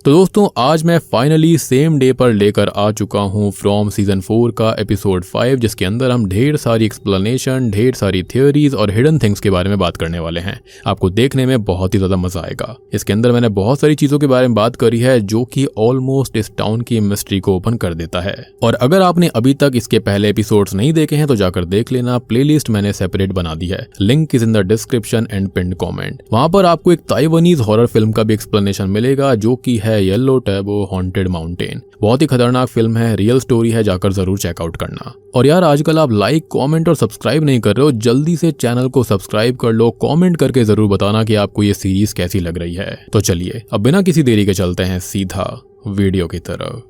तो दोस्तों आज मैं फाइनली सेम डे पर लेकर आ चुका हूँ फ्रॉम सीजन 4 का एपिसोड 5, जिसके अंदर हम ढेर सारी एक्सप्लेनेशन, ढेर सारी थियोरीज और हिडन थिंग्स के बारे में बात करने वाले हैं। आपको देखने में बहुत ही ज्यादा मजा आएगा। इसके अंदर मैंने बहुत सारी चीजों के बारे में बात करी है जो कि ऑलमोस्ट इस टाउन की मिस्ट्री को ओपन कर देता है। और अगर आपने अभी तक इसके पहले एपिसोड्स नहीं देखे हैं तो जाकर देख लेना, प्लेलिस्ट मैंने सेपरेट बना दी है, link is in the description and pinned comment. वहां पर आपको एक ताइवानीज हॉरर फिल्म का भी एक्सप्लेनेशन मिलेगा जो कि है येलो टैबो हॉन्टेड माउंटेन। बहुत ही खतरनाक फिल्म है, रियल स्टोरी है, जाकर जरूर चेकआउट करना। और यार आजकल आप लाइक, कमेंट और सब्सक्राइब नहीं कर रहे हो, जल्दी से चैनल को सब्सक्राइब कर लो। कमेंट करके जरूर बताना कि आपको ये सीरीज कैसी लग रही है। तो चलिए अब बिना किसी देरी के चलते हैं सीधा वीडियो की तरफ।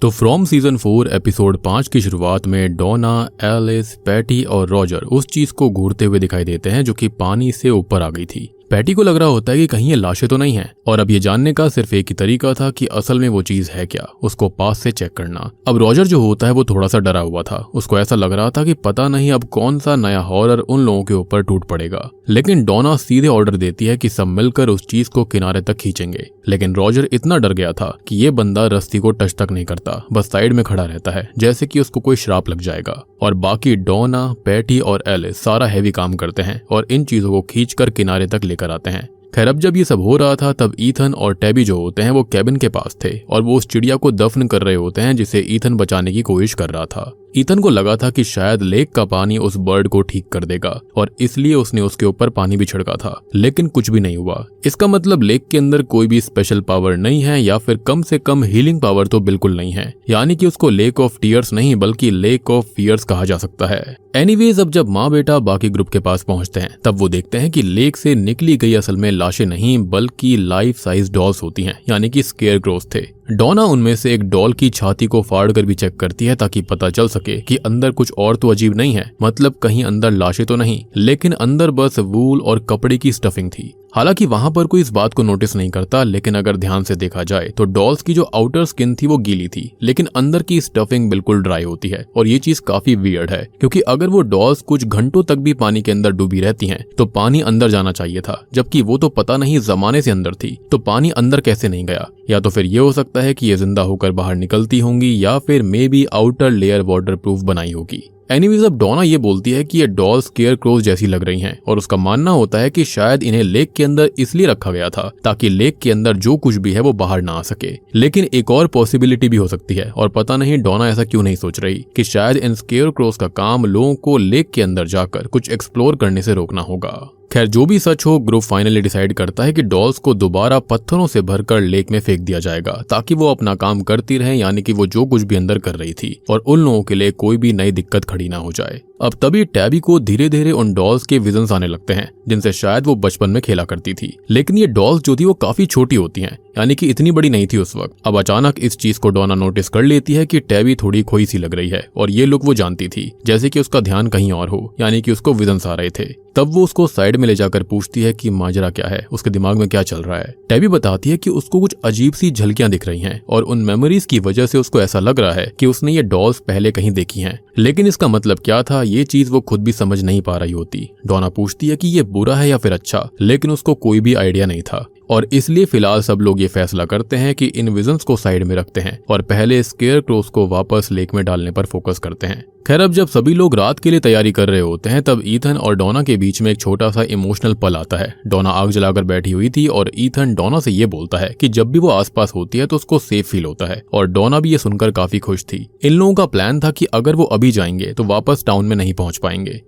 तो फ्रॉम सीजन 4 एपिसोड 5 की शुरुआत में डोना, एलिस, पैटी और रॉजर उस चीज को घूरते हुए दिखाई देते हैं जो कि पानी से ऊपर आ गई थी। पैटी को लग रहा होता है कि कहीं ये लाशें तो नहीं हैं, और अब ये जानने का सिर्फ एक ही तरीका था कि असल में वो चीज है क्या, उसको पास से चेक करना। अब रॉजर जो होता है वो थोड़ा सा डरा हुआ था। उसको ऐसा लग रहा था कि पता नहीं अब कौन सा नया हॉरर उन लोगों के ऊपर टूट पड़ेगा। लेकिन डोना सीधे ऑर्डर देती है कि सब मिलकर उस चीज को किनारे तक खींचेंगे। लेकिन रॉजर इतना डर गया था कि ये बंदा रस्सी को टच तक नहीं करता, बस साइड में खड़ा रहता है जैसे कि उसको कोई श्राप लग जाएगा। और बाकी डोना, पैटी और एलिस सारा हैवी काम करते हैं और इन चीजों को खींचकर किनारे तक लेकर आते हैं। खैर अब जब ये सब हो रहा था तब ईथन और टैबी जो होते हैं वो कैबिन के पास थे और वो उस चिड़िया को दफन कर रहे होते हैं जिसे ईथन बचाने की कोशिश कर रहा था। ईथन को लगा था कि शायद लेक का पानी उस बर्ड को ठीक कर देगा और इसलिए उसने उसके ऊपर पानी भी छिड़का था, लेकिन कुछ भी नहीं हुआ। इसका मतलब लेक के अंदर कोई भी स्पेशल पावर नहीं है, या फिर कम से कम हीलिंग पावर तो बिल्कुल नहीं है। यानी कि उसको लेक ऑफ टीयर्स नहीं बल्कि लेक ऑफ फियर्स कहा जा सकता है। एनीवेज अब जब माँ बेटा बाकी ग्रुप के पास पहुंचते हैं तब वो देखते हैं कि लेक से निकली गई असल में लाशें नहीं बल्कि लाइफ साइज डॉल्स होती हैं, यानी कि स्केयरक्रोस थे। डोना उनमें से एक डॉल की छाती को फाड़कर भी चेक करती है ताकि पता चल सके कि अंदर कुछ और तो अजीब नहीं है, मतलब कहीं अंदर लाशें तो नहीं, लेकिन अंदर बस वूल और कपड़े की स्टफिंग थी। हालांकि वहां पर कोई इस बात को नोटिस नहीं करता, लेकिन अगर ध्यान से देखा जाए तो डॉल्स की जो आउटर स्किन थी वो गीली थी, लेकिन अंदर की स्टफिंग बिल्कुल ड्राई होती है। और ये चीज काफी वियर्ड है क्योंकि अगर वो डॉल्स कुछ घंटों तक भी पानी के अंदर डूबी रहती हैं तो पानी अंदर जाना चाहिए था, जबकि वो तो पता नहीं जमाने से अंदर थी, तो पानी अंदर कैसे नहीं गया? या तो फिर ये हो सकता है कि ये जिंदा होकर बाहर निकलती होंगी, या फिर may be outer layer water proof बनाई होगी। एनीवेज अब डोना ये बोलती है कि ये डॉल्स स्केयरक्रोज जैसी लग रही हैं और उसका मानना होता है कि शायद इन्हें लेक के अंदर इसलिए रखा गया था ताकि लेक के अंदर जो कुछ भी है वो बाहर ना आ सके। लेकिन एक और पॉसिबिलिटी भी हो सकती है, और पता नहीं डोना ऐसा क्यों नहीं सोच रही कि शायद इन स्केयरक्रोज का काम लोगों को लेक के अंदर जाकर कुछ एक्सप्लोर करने से रोकना होगा। खैर जो भी सच हो, ग्रुप फाइनली डिसाइड करता है कि डॉल्स को दोबारा पत्थरों से भरकर लेक में फेंक दिया जाएगा ताकि वो अपना काम करती रहे, यानी कि वो जो कुछ भी अंदर कर रही थी, और उन लोगों के लिए कोई भी नई दिक्कत खड़ी ना हो जाए। अब तभी टैबी को धीरे धीरे उन डॉल्स के विजन्स आने लगते हैं जिनसे शायद वो बचपन में खेला करती थी। लेकिन ये डॉल्स जो थी वो काफी छोटी होती हैं, यानी कि इतनी बड़ी नहीं थी उस वक्त। अब अचानक इस चीज को डोना नोटिस कर लेती है कि टैबी थोड़ी खोई सी लग रही है, और ये लुक वो जानती थी, जैसे कि उसका ध्यान कहीं और हो, यानी कि उसको विजन्स आ रहे थे। तब वो उसको साइड में ले जाकर पूछती है कि माजरा क्या है, उसके दिमाग में क्या चल रहा है। टैबी बताती है कि उसको कुछ अजीब सी झलकियां दिख रही हैं और उन मेमोरीज की वजह से उसको ऐसा लग रहा है कि उसने ये डॉल्स पहले कहीं देखी हैं। लेकिन इसका मतलब क्या था ये चीज वो खुद भी समझ नहीं पा रही होती। डोना पूछती है कि ये बुरा है या फिर अच्छा, लेकिन उसको कोई भी आइडिया नहीं था। और इसलिए फिलहाल सब लोग ये फैसला करते हैं कि इन विजन्स को साइड में रखते हैं और पहले स्केयरक्रोस को वापस लेक में डालने पर फोकस करते हैं। खैर अब जब सभी लोग रात के लिए तैयारी कर रहे होते हैं तब ईथन और डोना के बीच में एक छोटा सा इमोशनल पल आता है। डोना आग जलाकर बैठी हुई थी और ईथन डोना से ये बोलता है कि जब भी वो आसपास होती है तो उसको सेफ फील होता है, और डोना भी ये सुनकर काफी खुश थी। इन लोगों का प्लान था कि अगर वो अभी जाएंगे तो वापस टाउन में नहीं पहुंच पाएंगे,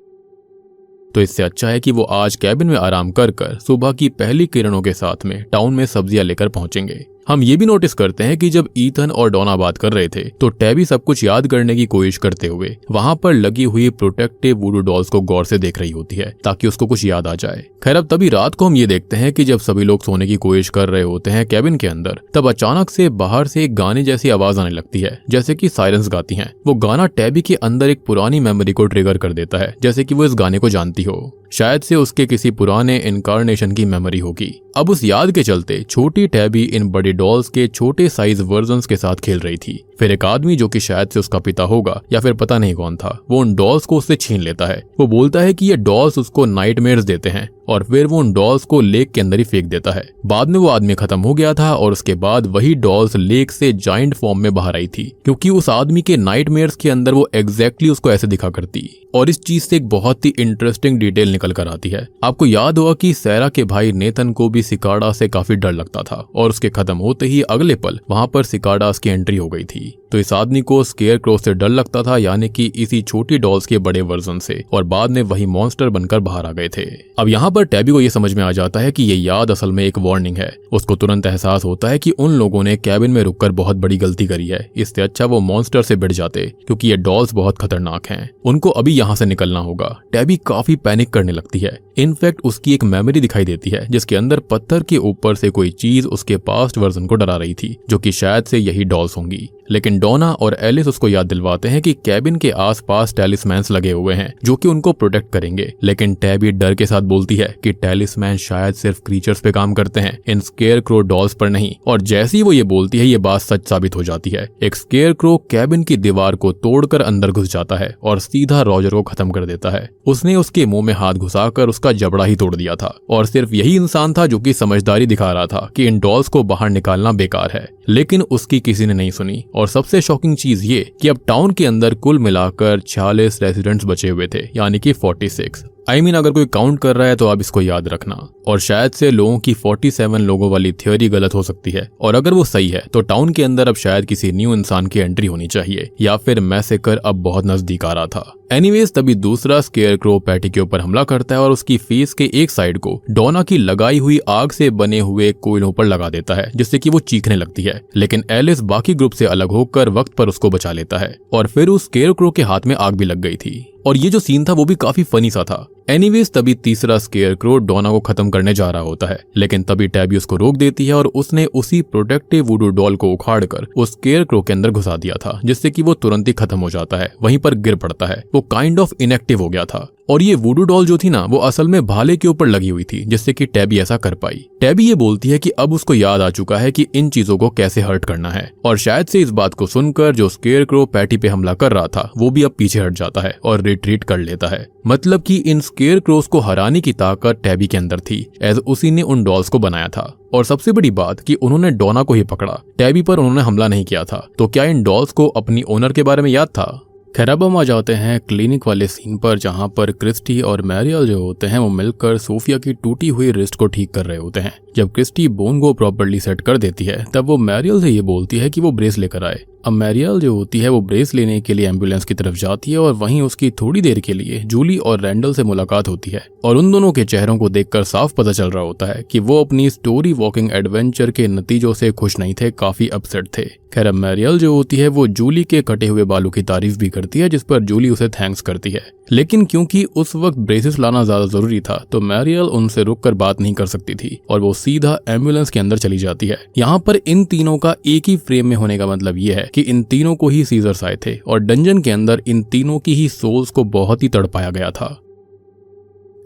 तो इससे अच्छा है कि वो आज कैबिन में आराम कर सुबह की पहली किरणों के साथ में टाउन में सब्जियां लेकर पहुंचेंगे। हम ये भी नोटिस करते हैं कि जब ईथन और डोना बात कर रहे थे तो टैबी सब कुछ याद करने की कोशिश करते हुए वहां पर लगी हुई प्रोटेक्टिव वुडू डॉल्स को गौर से देख रही होती है ताकि उसको कुछ याद आ जाए। खैर अब तभी रात को हम ये देखते हैं कि जब सभी लोग सोने की कोशिश कर रहे होते हैं कैबिन के अंदर, तब अचानक से बाहर से एक गाने जैसी आवाज आने लगती है, जैसे कि सायरन्स गाती हैं। वो गाना टैबी के अंदर एक पुरानी मेमोरी को ट्रिगर कर देता है, जैसे कि वो इस गाने को जानती हो। शायद से उसके किसी पुराने इनकारनेशन की मेमोरी होगी। अब उस याद के चलते छोटी टैबी इन बड़े डॉल्स के छोटे साइज वर्जन्स के साथ खेल रही थी, फिर एक आदमी जो कि शायद से उसका पिता होगा या फिर पता नहीं कौन था, वो उन डॉल्स को उससे छीन लेता है। वो बोलता है कि ये डॉल्स उसको नाइटमेयर्स देते हैं और फिर वो उन डॉल्स को लेक के अंदर ही फेंक देता है। बाद में वो आदमी खत्म हो गया था और उसके बाद वही डॉल्स लेक से जायंट फॉर्म में बाहर आई थी, क्योंकि उस आदमी के नाइटमेयर्स के अंदर वो एग्जैक्टली उसको ऐसे दिखा करती। और इस चीज से एक बहुत ही इंटरेस्टिंग डिटेल निकल कर आती है। आपको याद होगा कि सैरा के भाई नेथन को भी सिकाडा से काफी डर लगता था और उसके खत्म होते ही अगले पल वहां पर सिकाडास की एंट्री हो गई थी। तो इस आदमी को स्केयरक्रो से डर लगता था, यानी कि इसी छोटी डॉल्स के बड़े वर्जन से, और बाद में वही मॉन्स्टर बनकर बाहर आ गए थे। अब यहाँ पर टैबी को ये समझ में आ जाता है कि ये याद असल में एक वार्निंग है। उसको तुरंत एहसास होता है कि उन लोगों ने कैबिन में रुककर बहुत बड़ी गलती करी है। इससे अच्छा वो मॉन्स्टर से भिड़ जाते, क्योंकि ये डॉल्स बहुत खतरनाक हैं। उनको अभी यहाँ से निकलना होगा। टैबी काफी पैनिक करने लगती है। इनफैक्ट उसकी एक मेमोरी दिखाई देती है जिसके अंदर पत्थर के ऊपर से कोई चीज उसके पास्ट वर्जन को डरा रही थी, जो कि शायद से यही डॉल्स होंगी। लेकिन डोना और एलिस उसको याद दिलवाते हैं कि कैबिन के आसपास टैलिस्मैन्स लगे हुए हैं जो कि उनको प्रोटेक्ट करेंगे। लेकिन टैबी डर के साथ बोलती है कि टैलिस्मैन शायद सिर्फ क्रीचर्स पे काम करते हैं, इन स्केयरक्रो डॉल्स पर नहीं। और जैसे ही वो ये बोलती है, ये बात सच साबित हो जाती है। एक स्केयरक्रो कैबिन की दीवार को तोड़कर अंदर घुस जाता है और सीधा रॉजर को खत्म कर देता है। उसने उसके मुंह में हाथ घुसाकर उसका जबड़ा ही तोड़ दिया था। और सिर्फ यही इंसान था जो कि समझदारी दिखा रहा था कि इन डॉल्स को बाहर निकालना बेकार है, लेकिन उसकी किसी ने नहीं सुनी। और सबसे शॉकिंग चीज ये कि अब टाउन के अंदर कुल मिलाकर 46 रेजिडेंट्स बचे हुए थे, यानी कि 46। अगर कोई काउंट कर रहा है तो आप इसको याद रखना। और शायद से लोगों की 47 लोगों वाली थ्योरी गलत हो सकती है, और अगर वो सही है तो टाउन के अंदर अब शायद किसी न्यू इंसान की एंट्री होनी चाहिए, या फिर मैसेकर अब बहुत नजदीक आ रहा था। एनीवेज, तभी दूसरा स्केयरक्रो पैटी के ऊपर हमला करता है और उसकी फेस के एक साइड को डोना की लगाई हुई आग से बने हुए कोयलों पर लगा देता है, जिससे कि वो चीखने लगती है। लेकिन एलिस बाकी ग्रुप से अलग होकर वक्त पर उसको बचा लेता है, और फिर उस स्केयरक्रो के हाथ में आग भी लग गई थी। और ये जो सीन था वो भी काफी फनी सा था। एनीवेज, तभी तीसरा स्केयरक्रो डोना को खत्म करने जा रहा होता है, लेकिन तभी टैबी उसको रोक देती है और उसने उसी प्रोटेक्टिव वुडू डॉल को उखाड़कर उस स्केयरक्रो के अंदर घुसा दिया था, जिससे कि वो तुरंत ही खत्म हो जाता है, वहीं पर गिर पड़ता है। वो काइंड ऑफ इनएक्टिव हो गया था। और ये वुडू डॉल जो थी ना, वो असल में भाले के ऊपर लगी हुई थी, जिससे कि टैबी ऐसा कर पाई। टैबी ये बोलती है कि अब उसको याद आ चुका है कि इन चीजों को कैसे हर्ट करना है, और शायद से इस बात को सुनकर जो स्केयरक्रो पैटी पे हमला कर रहा था वो भी अब पीछे हट जाता है और रिट्रीट कर लेता है। मतलब कि इन स्केयरक्रोस को हराने की ताकत टैबी के अंदर थी, एज उसी ने उन डॉल्स को बनाया था। और सबसे बड़ी बात कि उन्होंने डोना को ही पकड़ा, टैबी पर उन्होंने हमला नहीं किया था। तो क्या इन डॉल्स को अपनी ओनर के बारे में याद था? खैर, अब हम आ जाते हैं क्लिनिक वाले सीन पर, जहां पर क्रिस्टी और मैरियल जो होते हैं वो मिलकर सोफिया की टूटी हुई रिस्ट को ठीक कर रहे होते हैं। जब क्रिस्टी बोन को प्रॉपर्ली सेट कर देती है, तब वो मैरियल से ये बोलती है कि वो ब्रेस लेकर आए। अब मैरियल जो होती है वो ब्रेस लेने के लिए एम्बुलेंस की तरफ जाती है, और वहीं उसकी थोड़ी देर के लिए जूली और रैंडल से मुलाकात होती है। और उन दोनों के चेहरों को देखकर साफ पता चल रहा होता है कि वो अपनी स्टोरी वॉकिंग एडवेंचर के नतीजों से खुश नहीं थे, काफी अपसेट थे। खैर, अब मैरियल जो होती है वो जूली के कटे हुए बालों की तारीफ भी करती है, जिस पर जूली उसे थैंक्स करती है। लेकिन क्योंकि उस वक्त ब्रेसेस लाना ज्यादा जरूरी था, तो मैरियल उनसे रुककर बात नहीं कर सकती थी और वो सीधा एम्बुलेंस के अंदर चली जाती है। यहाँ पर इन तीनों का एक ही फ्रेम में होने का मतलब ये है कि इन तीनों को ही सीजर्स आए थे, और डंजन के अंदर इन तीनों की ही सोल्स को बहुत ही तड़पाया गया था।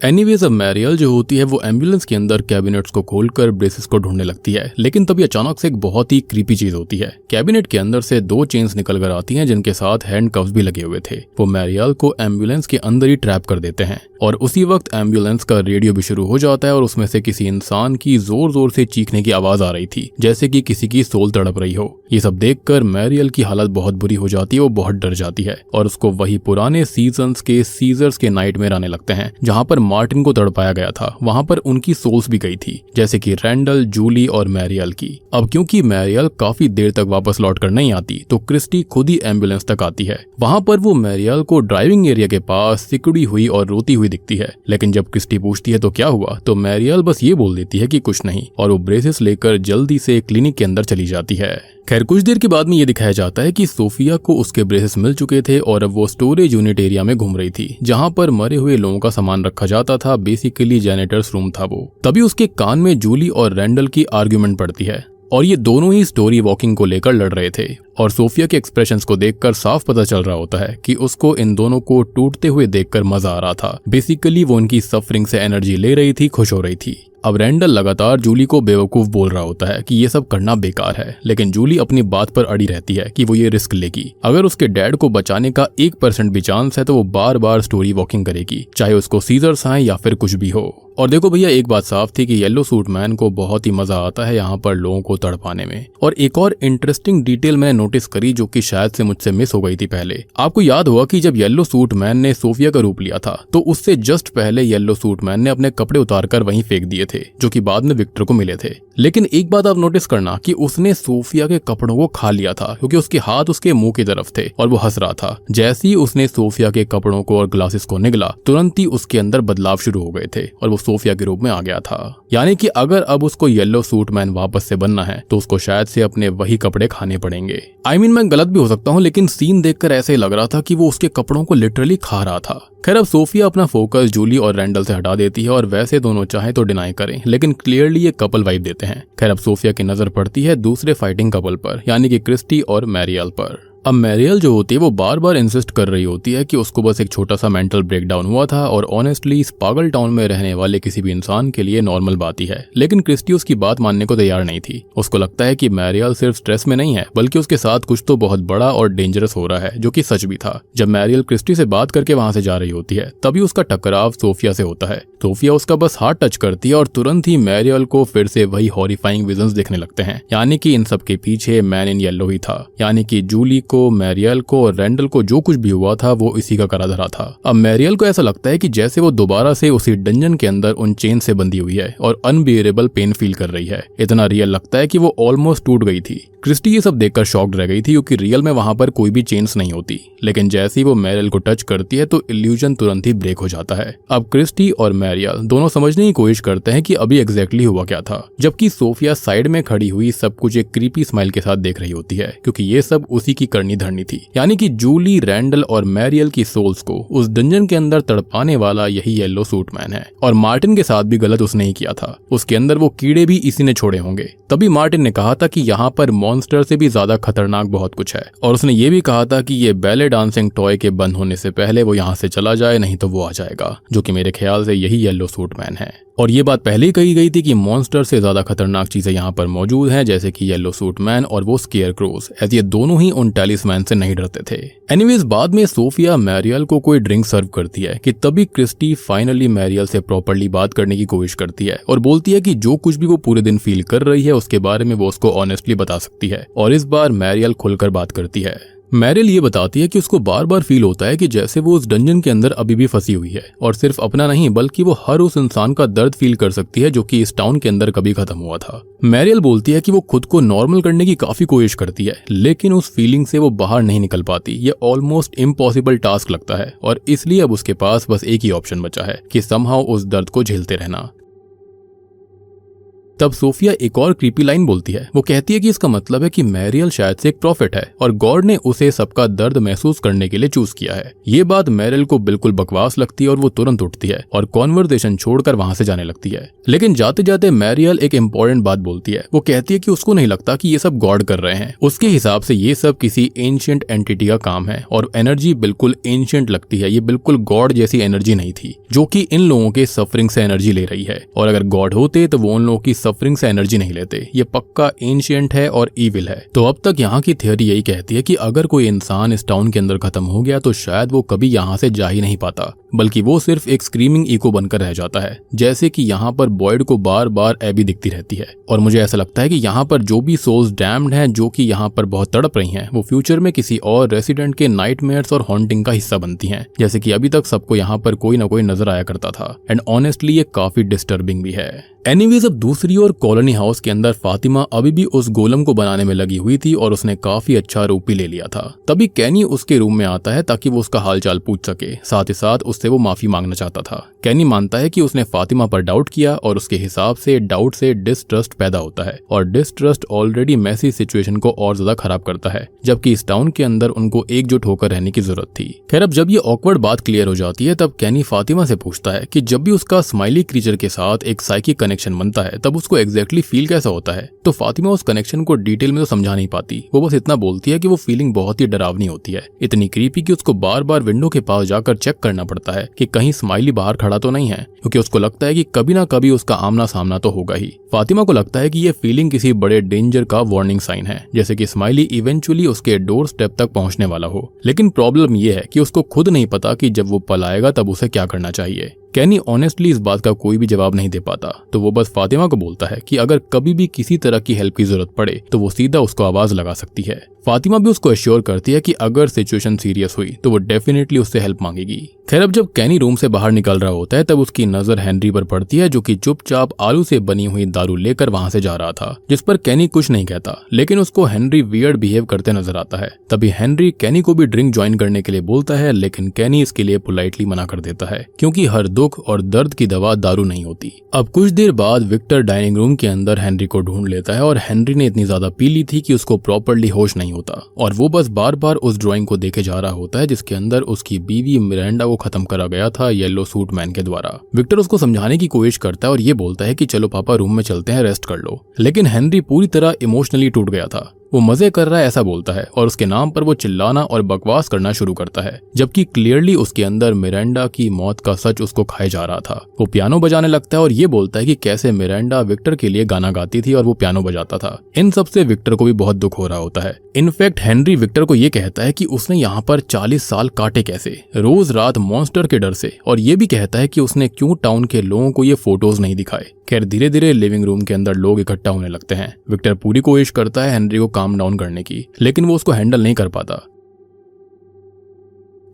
एनीवेज, अब मैरियल जो होती है वो एम्बुलेंस के अंदर कैबिनेट्स को खोलकर ब्रेसेस को ढूंढने लगती है। लेकिन तभी अचानक से एक बहुत ही क्रीपी चीज होती है। कैबिनेट के अंदर से 2 चेन्स निकल कर आती हैं, जिनके साथ हैंड कफ्स भी लगे हुए थे। वो मैरियल को एम्बुलेंस के अंदर ही ट्रैप कर देते हैं, और उसी वक्त एम्बुलेंस का रेडियो भी शुरू हो जाता है, और उसमें से किसी इंसान की जोर जोर से चीखने की आवाज आ रही थी, जैसे कि किसी की सोल तड़प रही हो। ये सब देखकर मैरियल की हालत बहुत बुरी हो जाती है, वो बहुत डर जाती है, और उसको वही पुराने सीजन्स के सीजर्स के नाइटमेयर आने लगते हैं, जहां पर मार्टिन को तड़पाया गया था। वहां पर उनकी सोल्स भी गई थी, जैसे कि रैंडल, जूली और मैरियल की। अब क्योंकि मैरियल काफी देर तक वापस लौट कर नहीं आती, तो क्रिस्टी खुद ही एम्बुलेंस तक आती है। वहां पर वो मैरियल को ड्राइविंग एरिया के पास सिकुड़ी हुई और रोती हुई दिखती है। लेकिन जब क्रिस्टी पूछती है तो क्या हुआ, तो मैरियल बस ये बोल देती है कि कुछ नहीं, और वो ब्रेसेस लेकर जल्दी से क्लिनिक के अंदर चली जाती है। खैर, कुछ देर के बाद में ये दिखाया जाता है कि सोफिया को उसके ब्रेसेस मिल चुके थे, और अब वो स्टोरेज यूनिट एरिया में घूम रही थी, जहां पर मरे हुए लोगों का सामान रखा जाता था। बेसिकली जेनेटर्स रूम था वो। तभी उसके कान में जूली और रैंडल की आर्ग्यूमेंट पड़ती है, और ये दोनों ही स्टोरी वॉकिंग को लेकर लड़ रहे थे। और सोफिया के एक्सप्रेशंस को देखकर साफ पता चल रहा होता है कि उसको इन दोनों को टूटते हुए देखकर मजा आ रहा था। बेसिकली वो उनकी सफरिंग से एनर्जी ले रही थी, खुश हो रही थी। अब रैंडल लगातार जूली को बेवकूफ बोल रहा होता है कि ये सब करना बेकार है, लेकिन जूली अपनी बात पर अड़ी रहती है कि वो ये रिस्क लेगी। अगर उसके डैड को बचाने का 1% भी चांस है तो वो बार बार स्टोरी वॉकिंग करेगी, चाहे उसको सीजर्स आए या फिर कुछ भी हो। और देखो भैया, एक बात साफ थी कि येलो सूट मैन को बहुत ही मजा आता है यहाँ पर लोगों को तड़पाने में। और एक और इंटरेस्टिंग डिटेल मैंने नोटिस करी जो कि शायद से मुझसे मिस हो गई थी पहले। आपको याद होगा कि जब येलो सूट मैन ने सोफिया का रूप लिया था तो उससे जस्ट पहले येलो सूट मैन ने अपने कपड़े उतारकर वहीं फेंक दिए थे, जो कि बाद में विक्टर को मिले थे। लेकिन एक बात आप नोटिस करना कि उसने सोफिया के कपड़ों को खा लिया था, क्योंकि उसके हाथ उसके मुंह की तरफ थे और वो हंस रहा था। जैसे ही उसने सोफिया के कपड़ों को और ग्लासेस को निगला, तुरंत ही उसके अंदर बदलाव शुरू हो गए थे और वो सोफिया के रूप में आ गया था। यानी कि अगर अब उसको येलो सूट मैन वापस से बनना है तो उसको शायद से अपने वही कपड़े खाने पड़ेंगे। मैं गलत भी हो सकता हूँ, लेकिन सीन देखकर ऐसे ही लग रहा था कि वो उसके कपड़ों को लिटरली खा रहा था। खैर, अब सोफिया अपना फोकस जूली और रैंडल से हटा देती है और वैसे दोनों चाहे तो डिनाई करें, लेकिन क्लियरली ये कपल वाइब देते हैं। खैर, अब सोफिया की नजर पड़ती है दूसरे फाइटिंग कपल पर, यानी कि क्रिस्टी और मैरियल पर। अब मैरियल जो होती है वो बार बार इंसिस्ट कर रही होती है कि उसको बस एक छोटा सा मेंटल ब्रेकडाउन हुआ था और ऑनेस्टली इस पागल टाउन में रहने वाले किसी भी इंसान के लिए नॉर्मल बात ही है। लेकिन क्रिस्टी उसकी बात मानने को तैयार नहीं थी। उसको लगता है कि मैरियल सिर्फ स्ट्रेस में नहीं है, बल्कि उसके साथ कुछ तो बहुत बड़ा और डेंजरस हो रहा है, जो कि सच भी था। जब मैरियल क्रिस्टी से बात करके वहां से जा रही होती है तभी उसका टकराव सोफिया से होता है। सोफिया उसका बस हाथ टच करती है और तुरंत ही मैरियल को फिर से वही हॉरिफाइंग विजन्स दिखने लगते हैं, यानी कि इन सब के पीछे मैन इन येलो ही था। यानी कि जूली को, मैरियल को और रैंडल को जो कुछ भी हुआ था वो इसी का करा धरा था। अब मैरियल को ऐसा लगता है कि जैसे वो दोबारा से उसी डंजन के अंदर उन चेन से बंधी हुई है और अनबियरेबल पेन फील कर रही है। इतना रियल लगता है कि वो ऑलमोस्ट टूट गई थी। क्रिस्टी ये सब देखकर शॉक्ड रह गई थी, क्योंकि रियल में वहां पर कोई भी चेन्स नहीं होती। लेकिन जैसे ही वो मैरियल को टच करती है तो इल्यूजन तुरंत ही ब्रेक हो जाता है। अब क्रिस्टी और मैरियल दोनों समझने की कोशिश करते हैं कि अभी एग्जैक्टली हुआ क्या था, जबकि सोफिया साइड में खड़ी हुई सब कुछ एक क्रीपी स्माइल के साथ देख रही होती है, क्योंकि ये सब उसी की करनी धरनी थी। यानी कि जूली, रैंडल और मैरियल की सोल्स को उस डंजन के अंदर तड़पाने वाला यही येलो सूट मैन है। और मार्टिन के साथ भी गलत उसने ही किया था। उसके अंदर वो कीड़े भी इसी ने छोड़े होंगे। तभी मार्टिन ने कहा था कि यहाँ पर मॉन्स्टर से भी ज्यादा खतरनाक बहुत कुछ है, और उसने ये भी कहा था कि ये बैले डांसिंग टॉय के बंद होने से पहले वो यहाँ से चला जाए, नहीं तो वो आ जाएगा, जो कि मेरे ख्याल से यही येलो सूट मैन है। और ये बात पहले ही कही गई थी कि मॉन्स्टर से ज्यादा खतरनाक चीजें यहाँ पर मौजूद हैं, जैसे कि येलो सूट मैन और वो स्केयरक्रोज, ऐसे ये दोनों ही उन टैलिस्मैन से नहीं डरते थे। एनीवेज, बाद में सोफिया मैरियल को कोई ड्रिंक सर्व करती है कि तभी क्रिस्टी फाइनली मैरियल से प्रॉपर्ली बात करने की कोशिश करती है और बोलती है कि जो कुछ भी वो पूरे दिन फील कर रही है उसके बारे में वो उसको ऑनेस्टली बता सकती है। और इस बार मैरियल खुलकर बात करती है। मैरियल ये बताती है कि उसको बार बार फील होता है कि जैसे वो उस डंजन के अंदर अभी भी फंसी हुई है, और सिर्फ अपना नहीं बल्कि वो हर उस इंसान का दर्द फील कर सकती है जो कि इस टाउन के अंदर कभी खत्म हुआ था। मैरियल बोलती है कि वो खुद को नॉर्मल करने की काफी कोशिश करती है, लेकिन उस फीलिंग से वो बाहर नहीं निकल पाती। ये ऑलमोस्ट इम्पॉसिबल टास्क लगता है, और इसलिए अब उसके पास बस एक ही ऑप्शन बचा है कि समहाउ उस दर्द को झेलते रहना। तब सोफिया एक और क्रीपी लाइन बोलती है। वो कहती है कि इसका मतलब है कि मैरियल शायद से एक प्रॉफिट है और गॉड ने उसे सबका दर्द महसूस करने के लिए चूज किया है। ये बात मैरियल को बिल्कुल बकवास लगती है और वो तुरंत उठती है और कॉन्वर्सेशन छोड़कर वहां से जाने लगती है। लेकिन जाते जाते मैरियल एक इम्पोर्टेंट बात बोलती है। वो कहती है कि उसको नहीं लगता कि ये सब गॉड कर रहे हैं। उसके हिसाब से ये सब किसी एंशिएंट एंटिटी का काम है, और एनर्जी बिल्कुल एंशिएंट लगती है। ये बिल्कुल गॉड जैसी एनर्जी नहीं थी जो कि इन लोगों के सफरिंग से एनर्जी ले रही है, और अगर गॉड होते तो वो उन लोगों की सफरिंग से एनर्जी नहीं लेते। ये पक्का एंशिएंट है और इविल है। तो अब तक यहाँ की थियोरी यही कहती है कि अगर कोई इंसान इस टाउन के अंदर खत्म हो गया तो शायद वो कभी यहाँ से जा ही नहीं पाता, बल्कि वो सिर्फ एक स्क्रीमिंग इको बनकर रह जाता है। जैसे कि यहाँ पर बॉयड को बार बार एबी दिखती रहती है, और मुझे ऐसा लगता है कि यहाँ पर जो भी सोल्स डैम्ड हैं, जो कि यहाँ पर बहुत तड़प रही हैं, वो फ्यूचर में किसी और रेसिडेंट के नाइटमेयर्स और हॉन्टिंग का हिस्सा बनती हैं, जैसे कि अभी तक सबको यहाँ पर कोई ना कोई नजर आया करता था। एंड ऑनेस्टली ये काफी डिस्टर्बिंग भी है। एनीवेज, अब दूसरी ओर कॉलोनी हाउस के अंदर फातिमा अभी भी उस गोलम को बनाने में लगी हुई थी और उसने काफी अच्छा रूप भी ले लिया था। तभी कैनी उसके रूम में आता है ताकि वो उसका हालचाल पूछ सके, साथ ही साथ उससे वो माफी मांगना चाहता था। कैनी मानता है कि उसने फातिमा पर डाउट किया और उसके हिसाब से डाउट से डिसट्रस्ट पैदा होता है, और डिसट्रस्ट ऑलरेडी मैसी सिचुएशन को और ज्यादा खराब करता है, जबकि इस टाउन के अंदर उनको एकजुट होकर रहने की जरूरत थी। खैर, अब जब ये ऑकवर्ड बात क्लियर हो जाती है तब कैनी फातिमा से पूछता है कि जब भी उसका स्माइली क्रीचर के साथ एक साइकिक कनेक्शन बनता है तब उसको एग्जैक्टली फील कैसा होता है। तो फातिमा उस कनेक्शन को डिटेल में तो समझा नहीं पाती। वो बस इतना बोलती है कि वो फीलिंग बहुत ही डरावनी होती है, इतनी क्रीपी कि उसको बार बार विंडो के पास जाकर चेक करना पड़ता करता है कि कहीं स्माइली बाहर खड़ा तो नहीं है, क्योंकि उसको लगता है कि कभी ना कभी उसका आमना सामना तो होगा ही। फातिमा को लगता है कि ये फीलिंग किसी बड़े डेंजर का वार्निंग साइन है, जैसे कि स्माइली इवेंचुअली उसके डोर स्टेप तक पहुंचने वाला हो। लेकिन प्रॉब्लम ये है कि उसको खुद नहीं पता कि जब वो पलाएगा तब उसे क्या करना चाहिए। कैनी ऑनेस्टली इस बात का कोई भी जवाब नहीं दे पाता, तो वो बस फातिमा को बोलता है कि अगर कभी भी किसी तरह की हेल्प की जरूरत पड़े तो वो सीधा उसको आवाज लगा सकती है। फातिमा भी उसको एश्योर करती है कि अगर सिचुएशन सीरियस हुई तो वो डेफिनेटली उससे हेल्प मांगेगी। खैर, अब जब कैनी रूम से बाहर निकल रहा होता है तब उसकी नजर हेनरी पर पड़ती है, जो कि चुपचाप आलू से बनी हुई दारू लेकर वहां से जा रहा था, जिस पर कैनी कुछ नहीं कहता, लेकिन उसको हेनरी वियर्ड बिहेव करते नजर आता है। तभी हेनरी कैनी को भी ड्रिंक ज्वाइन करने के लिए बोलता है, लेकिन कैनी इसके लिए पोलाइटली मना कर देता है, क्योंकि हर दुख और दर्द की दवा दारू नहीं होती। अब कुछ देर बाद विक्टर डाइनिंग रूम के अंदर हेनरी को ढूंढ लेता है, और हेनरी ने इतनी ज्यादा पी ली थी कि उसको प्रॉपरली होश नहीं होता, और वो बस बार बार उस ड्राइंग को देखे जा रहा होता है जिसके अंदर उसकी बीवी मिरांडा को खत्म करा गया था येलो सूट मैन के द्वारा। विक्टर उसको समझाने की कोशिश करता है और ये बोलता है कि चलो पापा रूम में चलते हैं, रेस्ट कर लो, लेकिन हेनरी पूरी तरह इमोशनली टूट गया था। वो मजे कर रहा है ऐसा बोलता है, और उसके नाम पर वो चिल्लाना और बकवास करना शुरू करता है, जबकि क्लियरली उसके अंदर मिरांडा की मौत का सच उसको खाए जा रहा था। वो पियानो बजाने लगता है और ये बोलता है कि कैसे मिरांडा विक्टर के लिए गाना गाती थी और वो पियानो बजाता था। इन सब से विक्टर को भी बहुत दुख हो रहा होता है। इनफैक्ट हेनरी विक्टर को ये कहता है कि उसने यहाँ पर 40 साल काटे कैसे, रोज रात मॉन्स्टर के डर से, और ये भी कहता है कि उसने क्यों टाउन के लोगों को ये फोटोज नहीं दिखाए। खैर, धीरे धीरे लिविंग रूम के अंदर लोग इकट्ठा होने लगते हैं। विक्टर पूरी कोशिश करता है हेनरी को काम डाउन करने की, लेकिन वो उसको हैंडल नहीं कर पाता।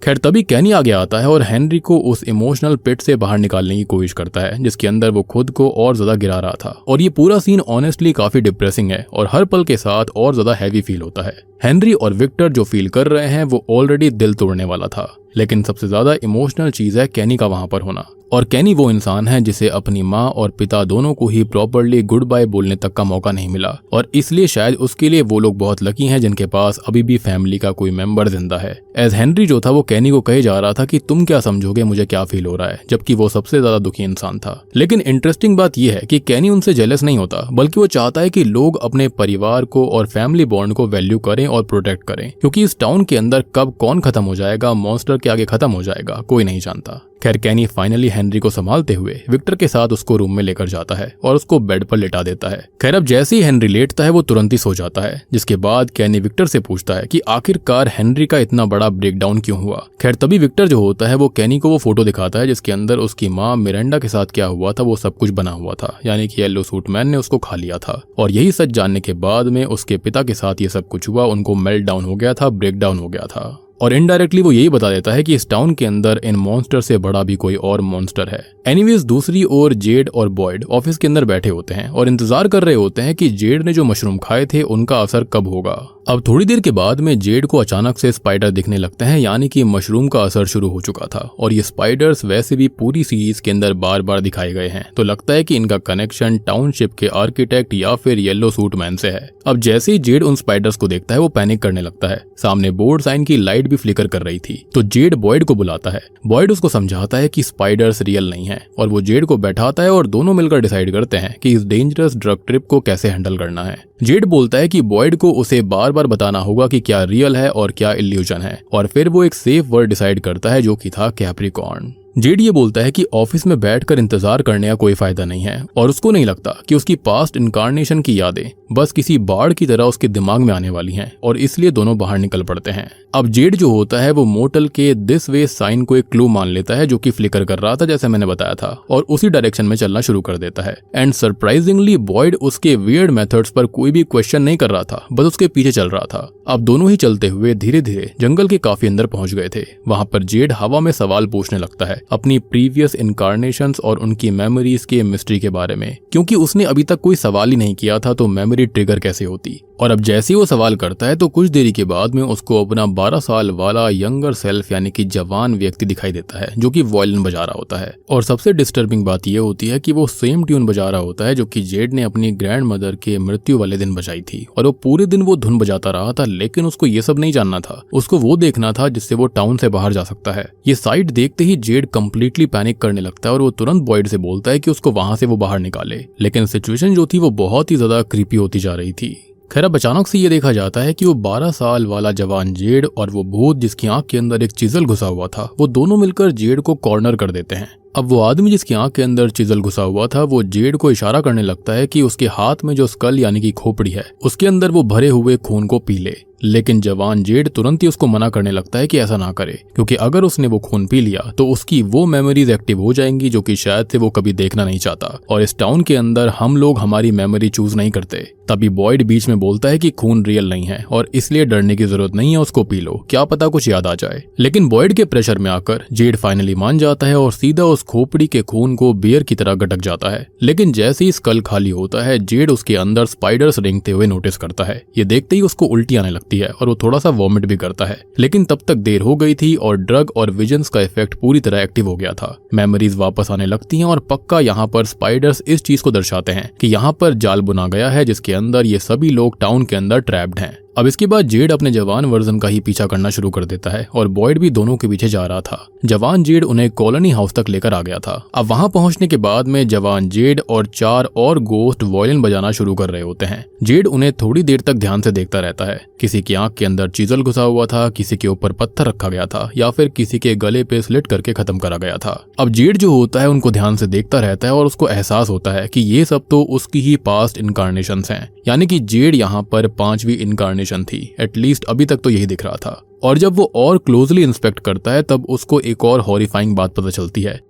खैर, तभी कैनी आगे आता है और हेनरी को उस इमोशनल पिट से बाहर निकालने की कोशिश करता है, जिसके अंदर वो खुद को और ज्यादा गिरा रहा था। और ये पूरा सीन ऑनेस्टली काफी डिप्रेसिंग है और हर पल के साथ और ज्यादा हैवी फील होता है। हेनरी और विक्टर जो फील कर रहे हैं वो ऑलरेडी दिल तोड़ने वाला था, लेकिन सबसे ज्यादा इमोशनल चीज है कैनी का वहां पर होना। और कैनी वो इंसान है जिसे अपनी माँ और पिता दोनों को ही प्रॉपरली गुड बाय बोलने तक का मौका नहीं मिला, और इसलिए शायद उसके लिए वो लोग बहुत लकी हैं जिनके पास अभी भी फैमिली का कोई मेंबर जिंदा है। एज हेनरी जो था वो कैनी को कहे जा रहा था कि तुम क्या समझोगे मुझे क्या फील हो रहा है, जबकि वो सबसे ज्यादा दुखी इंसान था। लेकिन इंटरेस्टिंग बात यह है कि कैनी उनसे जेलस नहीं होता, बल्कि वो चाहता है कि लोग अपने परिवार को और फैमिली बॉन्ड को वैल्यू करें और प्रोटेक्ट करें, क्योंकि इस टाउन के अंदर कब कौन खत्म हो जाएगा, मॉन्स्टर के आगे खत्म हो जाएगा, कोई नहीं जानता। खैर, कैनी फाइनली हेनरी को संभालते हुए विक्टर के साथ उसको रूम में लेकर जाता है और उसको बेड पर लेटा देता है। खैर, अब जैसे ही हेनरी लेटता है वो तुरंत ही सो जाता है, जिसके बाद कैनी विक्टर से पूछता है कि आखिरकार हेनरी का इतना बड़ा ब्रेकडाउन क्यों हुआ। खैर, तभी विक्टर जो होता है वो कैनी को वो फोटो दिखाता है जिसके अंदर उसकी माँ मिरांडा के साथ क्या हुआ था वो सब कुछ बना हुआ था, यानी कि येलो सूट मैन ने उसको खा लिया था। और यही सच जानने के बाद में उसके पिता के साथ ये सब कुछ हुआ, उनको मेल्ट डाउन हो गया था, ब्रेकडाउन हो गया था। और इनडायरेक्टली वो यही बता देता है कि इस टाउन के अंदर इन मॉन्स्टर से बड़ा भी कोई और मॉन्स्टर है। एनीवेज, दूसरी ओर जेड और बॉयड ऑफिस के अंदर बैठे होते हैं और इंतजार कर रहे होते हैं कि जेड ने जो मशरूम खाए थे उनका असर कब होगा। अब थोड़ी देर के बाद में जेड को अचानक से स्पाइडर दिखने लगते हैं, यानी कि मशरूम का असर शुरू हो चुका था। और ये स्पाइडर्स वैसे भी पूरी सीरीज के अंदर बार बार दिखाए गए हैं, तो लगता है कि इनका कनेक्शन टाउनशिप के आर्किटेक्ट या फिर येलो सूट मैन से है। अब जैसे ही जेड उन स्पाइडर्स को देखता है वो पैनिक करने लगता है। सामने बोर्ड साइन की लाइट भी फ्लिकर कर रही थी, तो जेड बॉयड को बुलाता है। बॉयड उसको समझाता है कि स्पाइडर्स रियल नहीं है, और वो जेड को बैठाता है और दोनों मिलकर डिसाइड करते हैं कि इस डेंजरस ड्रग ट्रिप को कैसे हैंडल करना है। जेड बोलता है कि बॉयड को उसे बार बार बताना होगा कि क्या रियल है और क्या इल्यूजन है, और फिर वो एक सेफ वर्ड डिसाइड करता है जो कि था कैप्रिकॉर्न। जेड ये बोलता है कि ऑफिस में बैठकर इंतजार करने का कोई फायदा नहीं है, और उसको नहीं लगता कि उसकी पास्ट इनकारनेशन की यादें बस किसी बाढ़ की तरह उसके दिमाग में आने वाली हैं, और इसलिए दोनों बाहर निकल पड़ते हैं। अब जेड जो होता है वो मोटल के दिस वे साइन को एक क्लू मान लेता है जो कि फ्लिकर कर रहा था जैसे मैंने बताया था, और उसी डायरेक्शन में चलना शुरू कर देता है। एंड सरप्राइजिंगली बॉयड उसके वियर्ड मेथड्स पर कोई भी क्वेश्चन नहीं कर रहा था, बस उसके पीछे चल रहा था। अब दोनों ही चलते हुए धीरे धीरे जंगल के काफी अंदर पहुंच गए थे। वहां पर जेड हवा में सवाल पूछने लगता है अपनी प्रीवियस इनकारनेशंस और उनकी मेमोरीज के मिस्ट्री के बारे में, क्योंकि उसने अभी तक कोई सवाल ही नहीं किया था, तो मेमोरी ट्रिगर कैसे होती। और अब जैसे ही वो सवाल करता है तो कुछ देरी के बाद में उसको अपना 12 साल वाला यंगर सेल्फ यानी कि जवान व्यक्ति दिखाई देता है जो कि वायलिन बजा रहा होता है। और सबसे डिस्टर्बिंग बात यह होती है कि वो सेम ट्यून बजा रहा होता है जो कि जेड ने अपनी ग्रैंड मदर के मृत्यु वाले दिन बजाई थी, और वो पूरे दिन वो धुन बजाता रहा था। लेकिन उसको ये सब नहीं जानना था, उसको वो देखना था जिससे वो टाउन से बाहर जा सकता है। ये साइट देखते ही जेड कंप्लीटली पैनिक करने लगता है और वो तुरंत बॉयड से बोलता है कि उसको वहां से वो बाहर निकाले। लेकिन सिचुएशन जो थी वो बहुत ही ज्यादा क्रीपी होती जा रही थी। खैर अब अचानक से ये देखा जाता है कि वो 12 साल वाला जवान जेड और वो भूत जिसकी आंख के अंदर एक चिजल घुसा हुआ था, वो दोनों मिलकर जेड को कॉर्नर कर देते हैं। अब वो आदमी जिसकी आंख के अंदर चिजल घुसा हुआ था वो जेड को इशारा करने लगता है कि उसके हाथ में जो स्कल यानी कि खोपड़ी है उसके अंदर वो भरे हुए खून को पी ले। लेकिन जवान जेड तुरंत ही उसको मना करने लगता है कि ऐसा ना करे, क्योंकि अगर उसने वो खून पी लिया तो उसकी वो मेमोरीज एक्टिव हो जाएंगी जो कि शायद से वो कभी देखना नहीं चाहता, और इस टाउन के अंदर हम लोग हमारी मेमोरी चूज नहीं करते। तभी बॉयड बीच में बोलता है कि खून रियल नहीं है और इसलिए डरने की जरूरत नहीं है, उसको पी लो, क्या पता कुछ याद आ जाए। लेकिन बॉयड के प्रेशर में आकर जेड फाइनली मान जाता है और सीधा उस खोपड़ी के खून को बियर की तरह गटक जाता है। लेकिन जैसे ही स्कल खाली होता है जेड उसके अंदर स्पाइडर्स रेंगते हुए नोटिस करता है। ये देखते ही उसको उल्टी आने लगती है और वो थोड़ा सा वॉमिट भी करता है। लेकिन तब तक देर हो गई थी और ड्रग और विजन्स का इफेक्ट पूरी तरह एक्टिव हो गया था। मेमोरीज वापस आने लगती हैं और पक्का यहाँ पर स्पाइडर्स इस चीज को दर्शाते हैं कि यहाँ पर जाल बुना गया है जिसके अंदर ये सभी लोग टाउन के अंदर ट्रैप्ड हैं। अब इसके बाद जेड अपने जवान वर्जन का ही पीछा करना शुरू कर देता है और बॉयड भी दोनों के पीछे जा रहा था। जवान जेड उन्हें कॉलोनी हाउस तक लेकर आ गया था। अब वहां पहुंचने के बाद में जवान जेड और 4 और गोस्ट वायलिन बजाना शुरू कर रहे होते हैं। जेड उन्हें थोड़ी देर तक ध्यान से देखता रहता है। किसी की आंख के अंदर चीजल घुसा हुआ था, किसी के ऊपर पत्थर रखा गया था या फिर किसी के गले पे स्लिट करके खत्म करा गया था। अब जेड जो होता है उनको ध्यान से देखता रहता है और उसको एहसास होता है कि ये सब तो उसकी ही पास्ट इनकारनेशंस हैं, यानी कि जेड यहाँ पर 5वीं इनकारनेशन थी। एटलीस्ट अभी तक तो यही दिख रहा था। और जब वो और क्लोजली इंस्पेक्ट करता है तब उसको एक और हॉरिफाइंग बात पता चलती है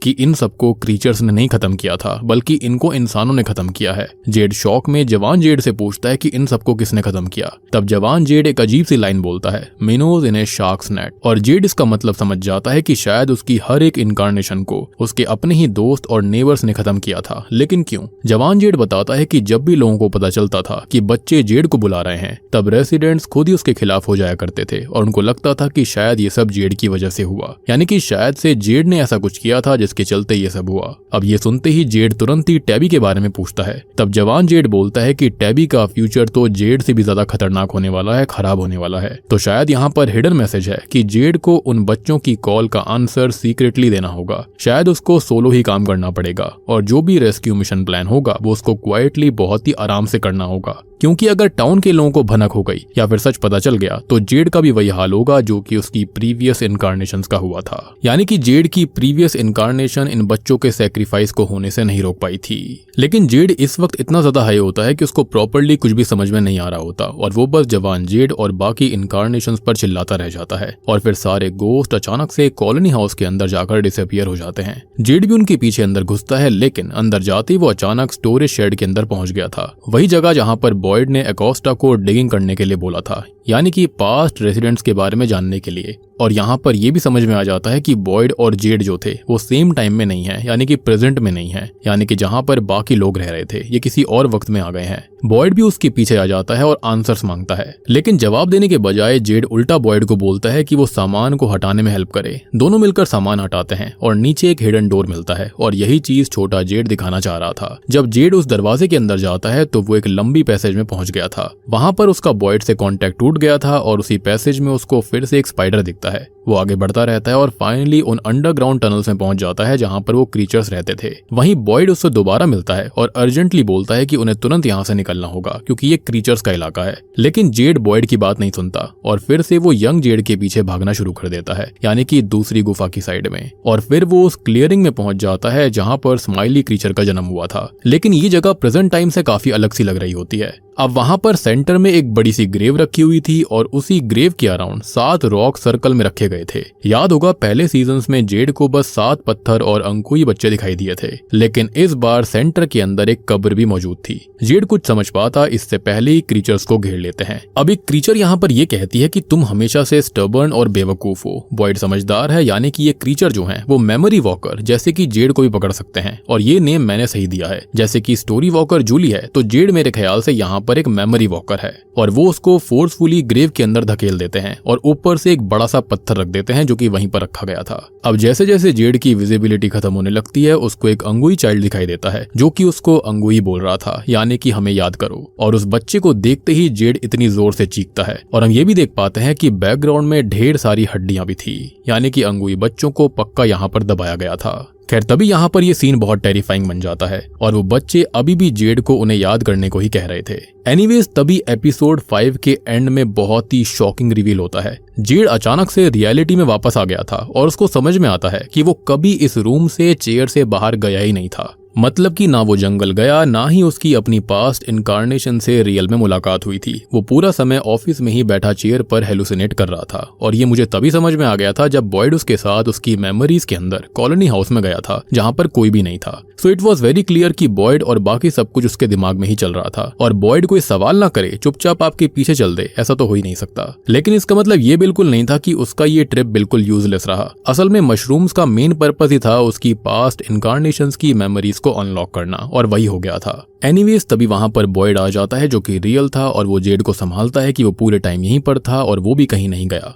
कि इन सबको क्रीचर्स ने नहीं खत्म किया था बल्कि इनको इंसानों ने खत्म किया है। जेड शॉक में जवान जेड से पूछता है कि इन सबको किसने खत्म किया। तब जवान जेड एक अजीब सी लाइन बोलता है, मिनोज इन ए शार्क्स नेट, और जेड इसका मतलब समझ जाता है कि शायद उसकी हर एक इनकारनेशन को उसके अपने ही दोस्त और नेबर्स ने खत्म किया था। लेकिन क्यों? जवान जेड बताता है कि जब भी लोगों को पता चलता था कि बच्चे जेड को बुला रहे हैं तब रेसिडेंट्स खुद ही उसके खिलाफ हो जाया करते थे और उनको लगता था कि शायद ये सब जेड की वजह से हुआ, यानी कि शायद से जेड ने ऐसा कुछ किया था के चलते ये सब हुआ। अब ये सुनते ही जेड तुरंत ही टैबी के बारे में पूछता है। तब जवान जेड बोलता है कि टैबी का फ्यूचर तो जेड से भी ज्यादा खतरनाक होने वाला है, खराब होने वाला है। तो शायद यहाँ पर हिडन मैसेज है कि जेड को उन बच्चों की कॉल का आंसर सीक्रेटली देना होगा। शायद उसको सोलो ही काम करना पड़ेगा और जो भी रेस्क्यू मिशन प्लान होगा वो उसको क्वाइटली बहुत ही आराम से करना होगा, क्योंकि अगर टाउन के लोगों को भनक हो गई या फिर सच पता चल गया तो जेड का भी वही हाल होगा जो कि उसकी प्रीवियस इनकारनेशंस का हुआ था। यानी कि जेड की प्रीवियस इनकारनेशन इन बच्चों के सैक्रिफाइस को होने से नहीं रोक पाई थी। लेकिन जेड इस वक्त इतना ज्यादा हाई होता है कि उसको प्रॉपर्ली कुछ भी समझ में नहीं आ रहा होता और वो बस जवान जेड और बाकी इनकारनेशंस पर चिल्लाता रह जाता है। और फिर सारे गोस्ट अचानक से कॉलोनी हाउस के अंदर जाकर डिसअपियर हो जाते हैं। जेड भी उनके पीछे अंदर घुसता है, लेकिन अंदर जाते ही वो अचानक स्टोरेज शेड के अंदर पहुंच गया था, वही जगह जहां पर बॉयड ने अकोस्टा को डिगिंग करने के लिए बोला था, यानी कि पास्ट रेसिडेंट्स के बारे में जानने के लिए। और यहाँ पर यह भी समझ में आ जाता है कि बॉयड और जेड जो थे वो सेम टाइम में नहीं है, यानी कि प्रेजेंट में नहीं है, यानी कि जहाँ पर बाकी लोग रह रहे थे ये किसी और वक्त में आ गए हैं। बॉयड भी उसके पीछे आ जाता है और आंसर्स मांगता है, लेकिन जवाब देने के बजाय जेड उल्टा बॉयड को बोलता है कि वो सामान को हटाने में हेल्प करे। दोनों मिलकर सामान हटाते हैं और नीचे एक हिडन डोर मिलता है और यही चीज छोटा जेड दिखाना चाह रहा था। जब जेड उस दरवाजे के अंदर जाता है तो वो एक लंबी पैसेज में पहुंच गया था। वहां पर उसका बॉयड से कॉन्टेक्ट टूट गया था और उसी पैसेज में उसको फिर से एक स्पाइडर दिखता है। वो आगे बढ़ता रहता है और फाइनली उन अंडरग्राउंड टनल्स में पहुंच जाता है जहां पर वो क्रीचर्स रहते थे। वहीं बॉयड उससे दोबारा मिलता है और अर्जेंटली बोलता है कि उन्हें तुरंत यहां से निकलना होगा क्योंकि ये क्रीचर्स का इलाका है। लेकिन जेड बॉयड की बात नहीं सुनता और फिर से वो यंग जेड के पीछे भागना शुरू कर देता है, यानी कि दूसरी गुफा की साइड में। और फिर वो उस क्लियरिंग में पहुंच जाता है जहां पर स्माइली क्रीचर का जन्म हुआ था। लेकिन ये जगह प्रेजेंट टाइम से काफी अलग सी लग रही होती है। अब वहां पर सेंटर में एक बड़ी सी ग्रेव रखी हुई थी और उसी ग्रेव के अराउंड 7 रॉक सर्कल में रखे गए थे। याद होगा पहले सीजन्स में जेड को बस 7 पत्थर और अंकुई बच्चे दिखाई दिए थे, लेकिन इस बार सेंटर के अंदर एक कब्र भी मौजूद थी। जेड कुछ समझ पाता इससे पहले ही क्रीचर्स को घेर लेते हैं। अब एक क्रीचर यहाँ पर यह कहती है कि तुम हमेशा से स्टबर्न और बेवकूफ हो। बॉयड समझदार है, यानी कि ये क्रीचर जो है वो मेमोरी वॉकर जैसे कि जेड को भी पकड़ सकते हैं और ये नेम मैंने सही दिया है। जैसे कि स्टोरी वॉकर जूली है तो जेड मेरे ख्याल से यहाँ पर एक मेमोरी वॉकर है और वो उसको फोर्सफुली ग्रेव के अंदर धकेल देते हैं और ऊपर से एक बड़ा सा पत्थर रख देते हैं जो कि वहीं पर रखा गया था। अब जैसे जैसे जेड की विजिबिलिटी खत्म होने लगती है उसको एक अंगुई चाइल्ड दिखाई देता है जो कि उसको अंगुई बोल रहा था, यानी कि हमें याद करो। और उस बच्चे को देखते ही जेड इतनी जोर से चीखता है और हम ये भी देख पाते हैं कि बैकग्राउंड में ढेर सारी हड्डियां भी थी, यानी कि अंगुई बच्चों को पक्का यहाँ पर दबाया गया था। खैर तभी यहाँ पर ये सीन बहुत टेरिफाइंग बन जाता है और वो बच्चे अभी भी जेड को उन्हें याद करने को ही कह रहे थे। एनीवेज तभी एपिसोड 5 के एंड में बहुत ही शॉकिंग रिवील होता है। जेड अचानक से रियलिटी में वापस आ गया था और उसको समझ में आता है कि वो कभी इस रूम से चेयर से बाहर गया ही नहीं था। मतलब कि ना वो जंगल गया, ना ही उसकी अपनी पास्ट इनकारनेशन से रियल में मुलाकात हुई थी। वो पूरा समय ऑफिस में ही बैठा चेयर पर हेलुसिनेट कर रहा था और ये मुझे तभी समझ में आ गया था जब बॉयड उसके साथ उसकी मेमोरीज के अंदर कॉलोनी हाउस में गया था जहाँ पर कोई भी नहीं था। So it was very clear कि बॉयड और बाकी सब कुछ उसके दिमाग में ही चल रहा था और बॉयड कोई सवाल ना करे चुपचाप आपके पीछे चल दे, ऐसा तो हो ही नहीं सकता। लेकिन इसका मतलब ये बिल्कुल नहीं था कि उसका ये ट्रिप बिल्कुल यूजलेस रहा। असल में मशरूम्स का मेन पर्पस ही था उसकी पास्ट इनकारनेशंस की मेमोरीज को अनलॉक करना और वही हो गया था। एनीवेज तभी वहां पर बॉयड आ जाता है जो कि रियल था और वो जेड को संभालता है कि वो पूरे टाइम यहीं पर था और वो भी कहीं नहीं गया।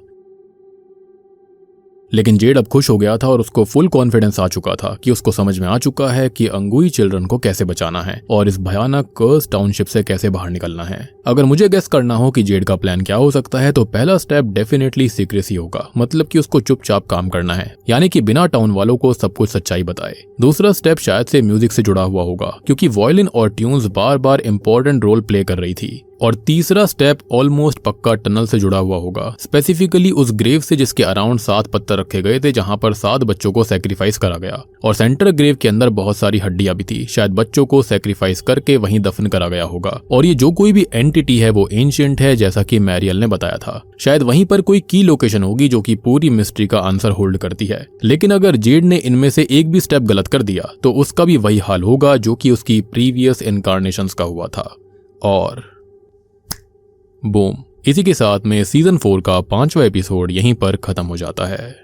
लेकिन जेड अब खुश हो गया था और उसको फुल कॉन्फिडेंस आ चुका था कि उसको समझ में आ चुका है कि अंगुई चिल्ड्रन को कैसे बचाना है और इस भयानक कर्स टाउनशिप से कैसे बाहर निकलना है। अगर मुझे गेस करना हो कि जेड का प्लान क्या हो सकता है तो पहला स्टेप डेफिनेटली सीक्रेसी होगा, मतलब कि उसको चुपचाप काम करना है, यानी कि बिना टाउन वालों को सब कुछ सच्चाई बताए। दूसरा स्टेप शायद से म्यूजिक से जुड़ा हुआ होगा क्योंकि वायलिन और ट्यून्स बार बार इंपॉर्टेंट रोल प्ले कर रही थी। और तीसरा स्टेप ऑलमोस्ट पक्का टनल से जुड़ा हुआ होगा, स्पेसिफिकली उस ग्रेव से जिसके अराउंड 7 पत्थर रखे गए थे जहां पर 7 बच्चों को सैक्रिफाइस करा गया और सेंटर ग्रेव के अंदर बहुत सारी हड्डियां भी थी। शायद बच्चों को सैक्रिफाइस करके वहीं दफन करा गया होगा और ये जो कोई भी एंटिटी है वो एंशिएंट है जैसा कि मैरियल ने बताया था। शायद वहीं पर कोई की लोकेशन होगी जो कि पूरी मिस्ट्री का आंसर होल्ड करती है। लेकिन अगर जेड ने इनमें से एक भी स्टेप गलत कर दिया तो उसका भी वही हाल होगा जो कि उसकी प्रीवियस इनकारनेशंस का हुआ था। और बूम, इसी के साथ में सीजन 4 का 5वां एपिसोड यहीं पर खत्म हो जाता है।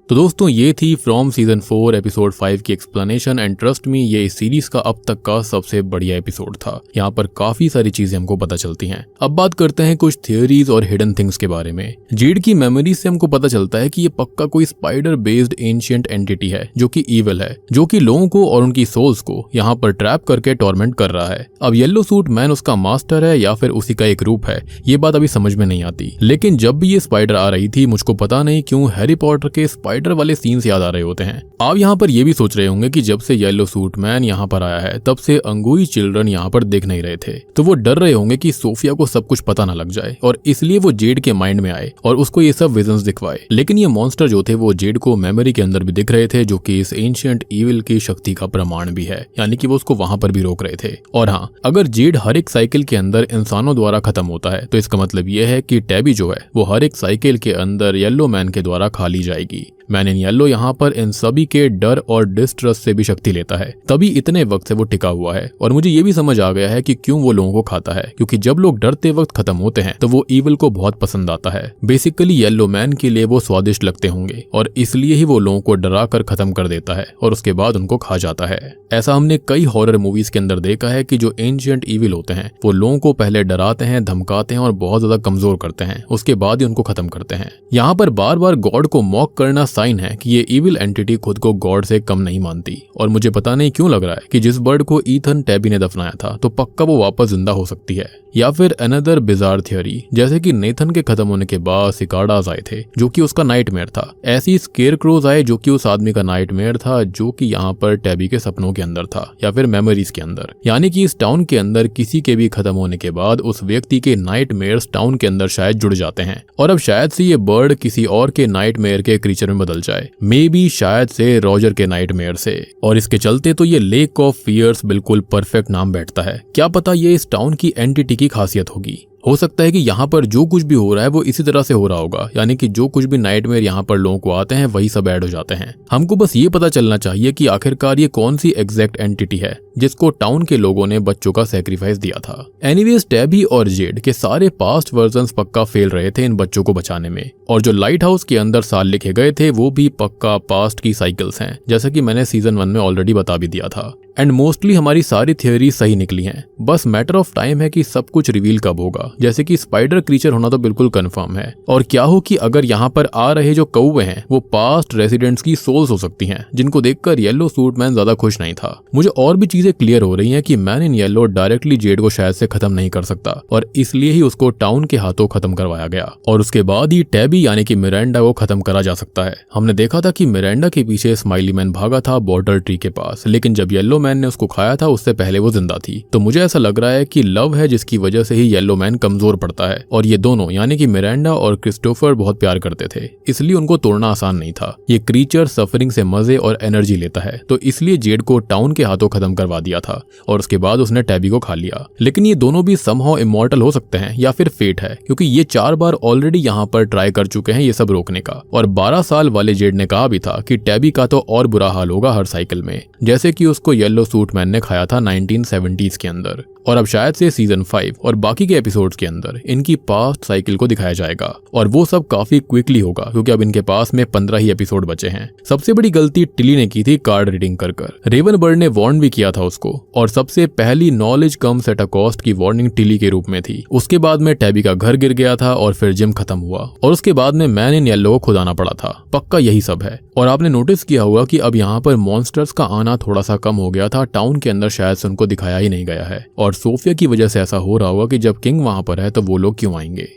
तो दोस्तों ये थी फ्रॉम सीजन 4 एपिसोड 5 की एक्सप्लेनेशन एंड ट्रस्ट मी ये इस सीरीज का अब तक का सबसे बढ़िया एपिसोड था। यहाँ पर काफी सारी चीजें हमको पता चलती हैं। अब बात करते हैं कुछ थियोरीज और हिडन थिंग्स के बारे में। जेड की मेमोरी से हमको पता चलता है कि ये पक्का कोई स्पाइडर बेस्ड एंशिएंट एंटिटी है जो कि ईविल है, जो कि लोगों को और उनकी सोल्स को यहाँ पर ट्रैप करके टॉर्मेंट कर रहा है। अब येलो सूट मैन उसका मास्टर है या फिर उसी का एक रूप है, ये बात अभी समझ में नहीं आती। लेकिन जब भी ये स्पाइडर आ रही थी मुझको पता नहीं क्यों हैरी पॉटर के स्पाइडर वाले सीन्स याद आ रहे होते हैं। आप यहाँ पर ये भी सोच रहे होंगे कि जब से येलो सूट मैन यहाँ पर आया है तब से अंगुई चिल्ड्रन यहाँ पर देख नहीं रहे थे, तो वो डर रहे होंगे कि सोफिया को सब कुछ पता ना लग जाए और इसलिए वो जेड के माइंड में आए और उसको ये सब विजन्स दिखवाए। लेकिन ये मॉन्स्टर जो थे वो जेड को मेमोरी के अंदर भी दिख रहे थे जो कि इस एंशिएंट ईविल की शक्ति का प्रमाण भी है, यानी कि वो उसको वहां पर भी रोक रहे थे। और हाँ, अगर जेड हर एक साइकिल के अंदर इंसानों द्वारा खत्म होता है तो इसका मतलब ये है कि टैबी जो है वो हर एक साइकिल के अंदर येलो मैन के द्वारा खा ली जाएगी। मैन इन येलो यहाँ पर इन सभी के डर और डिस्ट्रस्ट से भी शक्ति लेता है, तभी इतने वक्त से वो टिका हुआ है। और मुझे ये भी समझ आ गया है कि क्यों वो लोगों को खाता है, क्योंकि जब लोग डरते वक्त खत्म होते हैं तो वो ईविल को बहुत पसंद आता है। बेसिकली येलो मैन के लिए वो स्वादिष्ट लगते होंगे और इसलिए ही वो लोगों को डरा कर खत्म कर देता है और उसके बाद उनको खा जाता है। ऐसा हमने कई हॉरर मूवीज के अंदर देखा है कि जो एंशिएंट ईविल होते हैं वो लोगों को पहले डराते हैं, धमकाते हैं और बहुत ज्यादा कमजोर करते हैं, उसके बाद ही उनको खत्म करते हैं। यहाँ पर बार बार गॉड को मॉक करना साइन है कि ये ईविल एंटिटी खुद को गॉड से कम नहीं मानती। और मुझे पता नहीं क्यों लग रहा है कि जिस बर्ड को ईथन टैबी ने दफनाया था तो पक्का वो वापस जिंदा हो सकती है। या फिर अनदर बिजार थियोरी, जैसे कि नेथन के खत्म होने के बाद सिकाडास आए थे जो कि उसका नाइटमेयर था, ऐसी स्केयरक्रोज आए जो कि उस आदमी का नाइटमेयर था जो कि यहाँ पर टैबी के सपनों के अंदर था या फिर मेमोरीज के अंदर। यानी कि इस टाउन के अंदर किसी के भी खत्म होने के बाद उस व्यक्ति के नाइटमेयर्स टाउन के अंदर शायद जुड़ जाते हैं और अब शायद से ये बर्ड किसी और के नाइटमेयर के क्रीचर में बदल जाए, मे बी शायद से रॉजर के नाइटमेयर से। और इसके चलते तो ये लेक ऑफ फियर्स बिल्कुल परफेक्ट नाम बैठता है। क्या पता ये इस टाउन की एंटिटी की खासियत होगी। हो सकता है कि यहाँ पर जो कुछ भी हो रहा है वो इसी तरह से हो रहा होगा, यानी कि जो कुछ भी नाइटमेयर यहाँ पर लोगों को आते हैं वही सब ऐड हो जाते हैं। हमको बस ये पता चलना चाहिए कि आखिरकार ये कौन सी एग्जैक्ट एंटिटी है जिसको टाउन के लोगों ने बच्चों का सैक्रिफाइस दिया था। एनीवेज टैबी और जेड के सारे पास्ट वर्जन्स पक्का फेल रहे थे इन बच्चों को बचाने में, और जो लाइट हाउस के अंदर साल लिखे गए थे वो भी पक्का पास्ट की साइकिल्स हैं, जैसा कि मैंने सीजन 1 में ऑलरेडी बता भी दिया था। एंड मोस्टली हमारी सारी थियोरी सही निकली हैं, बस मैटर ऑफ टाइम है कि सब कुछ रिवील कब होगा। जैसे कि स्पाइडर क्रीचर होना तो बिल्कुल कंफर्म है। और क्या हो कि अगर यहाँ पर आ रहे जो कौवे हैं वो पास्ट रेसिडेंट्स की सोल्स हो सकती हैं, जिनको देखकर येलो सूट मैन ज्यादा खुश नहीं था। मुझे और भी चीजें क्लियर हो रही हैं कि man in yellow directly Z को शायद से खत्म नहीं कर सकता और इसलिए ही उसको टाउन के हाथों खत्म करवाया गया और उसके बाद ही टैबी यानी कि मिरांडा को खत्म करा जा सकता है। हमने देखा था कि मिरांडा के पीछे स्माइली मैन भागा था बॉटल ट्री के पास, लेकिन जब येलो मैन ने उसको खाया था उससे पहले वो जिंदा थी। तो मुझे ऐसा लग रहा है कि लव है जिसकी वजह से ही येलो मैन कमजोर पड़ता है और ये दोनों यानी कि मिरांडा और क्रिस्टोफर बहुत प्यार करते थे, इसलिए उनको तोड़ना आसान नहीं था। ये क्रीचर सफरिंग से मजे और एनर्जी लेता है, तो इसलिए जेड को टाउन के हाथों खत्म करवा दिया था और उसके बाद उसने टैबी को खा लिया। लेकिन ये दोनों भी समहाउ इमॉर्टल हो सकते हैं या फिर फेट है, क्योंकि ये 4 बार ऑलरेडी यहाँ पर ट्राई कर चुके हैं ये सब रोकने का। और 12 साल वाले जेड ने कहा भी था कि टैबी का तो और बुरा हाल होगा हर साइकिल में, जैसे कि उसको येलो सूट मैन ने खाया था 1970s के अंदर। और अब शायद से सीजन 5 और बाकी के एपिसोड्स के अंदर इनकी पास्ट साइकिल को दिखाया जाएगा और वो सब काफी क्विकली होगा, क्योंकि अब इनके पास में 15 ही एपिसोड बचे हैं। सबसे बड़ी गलती टिली ने की थी कार्ड रीडिंग कर रेवनबर्न ने वार्न भी किया था उसको, और सबसे पहली knowledge comes at a cost की वार्निंग टिली के रूप में थी। उसके बाद में टैबी का घर गिर गया था और फिर जिम खत्म हुआ और उसके बाद में मैन इन येलो को खुदाना पड़ा था। पक्का यही सब है। और आपने नोटिस किया होगा कि अब यहाँ पर मॉन्स्टर्स का आना थोड़ा सा कम हो गया था, टाउन के अंदर शायद से उनको दिखाया ही नहीं गया है और सोफिया की वजह से ऐसा हो रहा होगा कि जब किंग वहां पर है तो वो लोग क्यों आएंगे।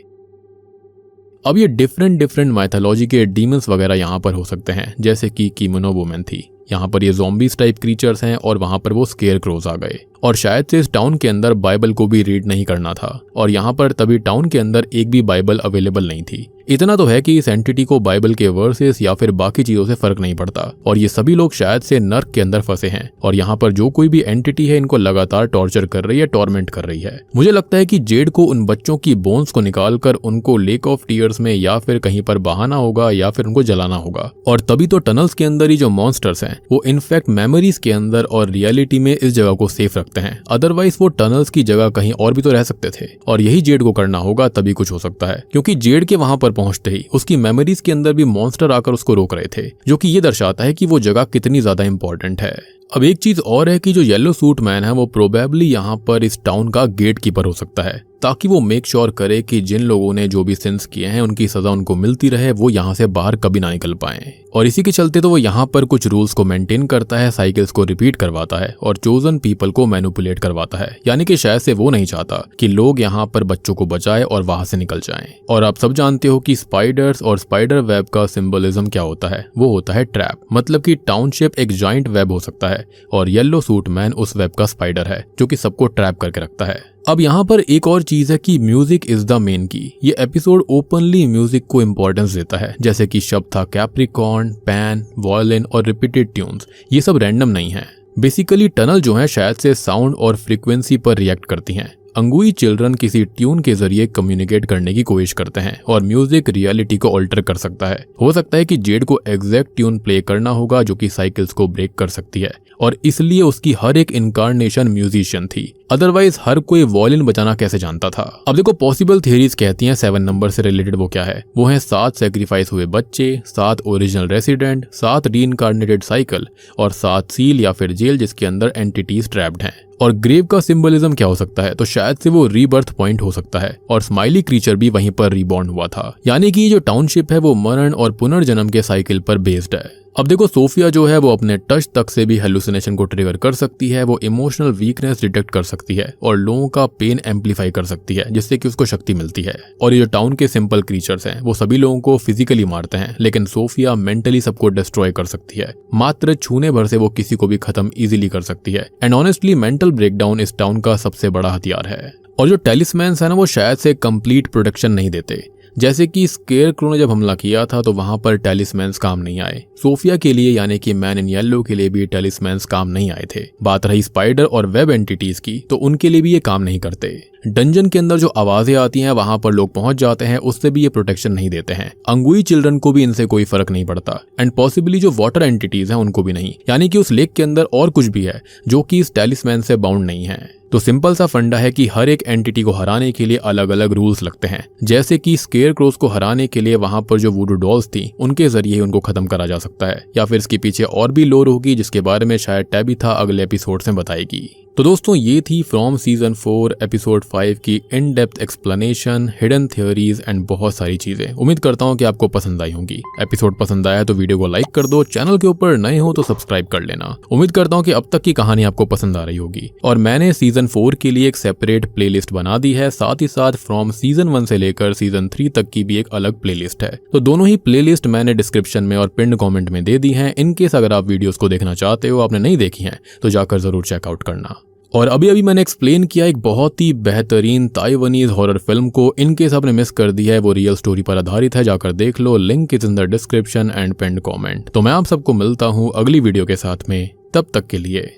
अब ये डिफरेंट माइथोलॉजी के डीमंस वगैरह यहाँ पर हो सकते हैं, जैसे कि किमोनो वुमेन थी। यहाँ पर ये ज़ॉम्बीज टाइप क्रीचर्स हैं और वहां पर वो स्केयर क्रोज आ गए। और शायद से इस टाउन के अंदर बाइबल को भी रीड नहीं करना था और यहाँ पर तभी टाउन के अंदर एक भी बाइबल अवेलेबल नहीं थी। इतना तो है कि इस एंटिटी को बाइबल के वर्सेस या फिर बाकी चीजों से फर्क नहीं पड़ता और ये सभी लोग शायद से नर्क के अंदर फंसे हैं और यहाँ पर जो कोई भी एंटिटी है इनको लगातार टॉर्चर कर रही है, टॉर्मेंट कर रही है। मुझे लगता है कि जेड को उन बच्चों की बोन्स को निकालकर उनको लेक ऑफ टीयर्स में या फिर कहीं पर बहाना होगा या फिर उनको जलाना होगा और तभी तो टनल्स के अंदर ही जो मॉन्स्टर्स हैं वो इनफैक्ट मेमोरीज के अंदर और रियलिटी में इस जगह को सेफ रखते हैं। अदरवाइज वो टनल्स की जगह कहीं और भी तो रह सकते थे और यही जेड को करना होगा, तभी कुछ हो सकता है। क्योंकि जेड के वहां पर पहुंचते ही उसकी मेमोरीज के अंदर भी मॉन्स्टर आकर उसको रोक रहे थे, जो कि ये दर्शाता है कि वो जगह कितनी ज्यादा इंपॉर्टेंट है। अब एक चीज और है कि जो येलो सूट मैन है वो प्रोबेबली यहाँ पर इस टाउन का गेट कीपर हो सकता है, ताकि वो मेक श्योर करे कि जिन लोगों ने जो भी सिंस किए हैं उनकी सजा उनको मिलती रहे, वो यहाँ से बाहर कभी ना निकल पाए। और इसी के चलते तो वो यहाँ पर कुछ रूल्स को मेंटेन करता है, साइकिल्स को रिपीट करवाता है और चोजन पीपल को मैनिपुलेट करवाता है। यानी कि शायद से वो नहीं चाहता कि लोग यहाँ पर बच्चों को बचाए और वहां से निकल जाएं। और आप सब जानते हो कि स्पाइडर्स और स्पाइडर वेब का सिंबलिज्म क्या होता है, वो होता है ट्रैप। मतलब कि टाउनशिप एक जॉइंट वेब हो सकता है और येलो सूट मैन उस वेब का स्पाइडर है जो कि सबको ट्रैप करके रखता है। अब यहाँ पर एक और चीज है कि म्यूजिक इज द मेन की। ये एपिसोड ओपनली म्यूजिक को इम्पोर्टेंस देता है, जैसे कि शब्द था कैप्रिकॉर्न, पैन, वायलिन और रिपीटेड ट्यून्स। ये सब रैंडम नहीं है। बेसिकली टनल जो है शायद से साउंड और फ्रीक्वेंसी पर रिएक्ट करती हैं। अंगुई चिल्ड्रन किसी ट्यून के जरिए कम्युनिकेट करने की कोशिश करते हैं और म्यूजिक रियलिटी को ऑल्टर कर सकता है। हो सकता है कि जेड को एग्जैक्ट ट्यून प्ले करना होगा जो कि साइकिल्स को ब्रेक कर सकती है और इसलिए उसकी हर एक इनकारनेशन म्यूजिशियन थी, अदरवाइज हर कोई वॉयलिन बजाना कैसे जानता था। अब देखो पॉसिबल थियरीज कहती हैं 7 नंबर से रिलेटेड वो क्या है, वो है 7 सैक्रिफाइस हुए बच्चे, 7 ओरिजिनल रेसिडेंट, 7 रीइनकार्नेटेड साइकिल और 7 सील या फिर जेल जिसके अंदर एंटिटीज ट्रैप्ड हैं। और ग्रेव का सिंबलिज्म क्या हो सकता है, तो शायद से वो रीबर्थ पॉइंट हो सकता है और स्माइली क्रीचर भी वहीं पर रीबॉर्न हुआ था। यानी कि जो टाउनशिप है वो मरण और पुनर्जन्म के साइकिल पर बेस्ड है। अब देखो सोफिया जो है वो अपने टच तक से भी हेलुसिनेशन को ट्रिगर कर सकती है, वो इमोशनल वीकनेस डिटेक्ट कर सकती है और लोगों का पेन एम्पलीफाई कर सकती है, जिससे कि उसको शक्ति मिलती है। और ये जो टाउन के सिंपल क्रीचर्स हैं वो सभी लोगों को फिजिकली मारते हैं, लेकिन सोफिया मेंटली सबको डिस्ट्रॉय कर सकती है। मात्र छूने भर से वो किसी को भी खत्म इजीली कर सकती है। एंड ऑनेस्टली मेंटल ब्रेकडाउन इस टाउन का सबसे बड़ा हथियार है। और जो टेलिस्मैन्स है ना वो शायद से कंप्लीट प्रोटेक्शन नहीं देते। जैसे कि स्केयरक्रो ने जब हमला किया था तो वहां पर टेलिस्मैन्स काम नहीं आए। सोफिया के लिए यानी कि मैन इन येलो के लिए भी टेलिस्मैन्स काम नहीं आए थे। बात रही स्पाइडर और वेब एंटिटीज की, तो उनके लिए भी ये काम नहीं करते। डंजन के अंदर जो आवाजें आती हैं वहां पर लोग पहुंच जाते हैं, उससे भी ये प्रोटेक्शन नहीं देते हैं। अंगुई चिल्ड्रन को भी इनसे कोई फर्क नहीं पड़ता एंड पॉसिबली जो वाटर एंटिटीज हैं उनको भी नहीं। यानी कि उस लेक के अंदर और कुछ भी है जो कि इस टेलिस्मैन से बाउंड नहीं है। तो सिंपल सा फंडा है कि हर एक एंटिटी को हराने के लिए अलग अलग रूल्स लगते हैं। जैसे कि स्केयरक्रोज को हराने के लिए वहां पर जो वुडू डॉल्स थी उनके जरिए उनको खत्म करा जा सकता है, या फिर इसके पीछे और भी लोर होगी जिसके बारे में शायद टैबिथा अगले एपिसोड में बताएगी। तो दोस्तों ये थी फ्रॉम सीजन 4 एपिसोड 5 की in depth explanation, hidden theories and बहुत सारी चीजें। उम्मीद करता हूँ कि आपको पसंद आई होंगी। एपिसोड पसंद आया तो वीडियो को लाइक कर दो, चैनल के ऊपर नए हो तो सब्सक्राइब कर लेना। उम्मीद करता हूँ कि अब तक की कहानी आपको पसंद आ रही होगी। और मैंने सीजन 4 के लिए एक सेपरेट प्लेलिस्ट बना दी है, साथ ही साथ फ्रॉम सीजन 1 से लेकर सीजन 3 तक की भी एक अलग प्लेलिस्ट है। तो दोनों ही प्लेलिस्ट मैंने डिस्क्रिप्शन में और पिन्ड कॉमेंट में दे दी है। इनकेस अगर आप वीडियोस को देखना चाहते हो, आपने नहीं देखी हैं, तो जाकर जरूर चेकआउट करना। और अभी मैंने एक्सप्लेन किया एक बहुत ही बेहतरीन ताइवानीज हॉरर फिल्म को, इनकेस आपने मिस कर दिया है, वो रियल स्टोरी पर आधारित है, जाकर देख लो। Link is in the description and pinned comment. तो मैं आप सबको मिलता हूँ अगली वीडियो के साथ में, तब तक के लिए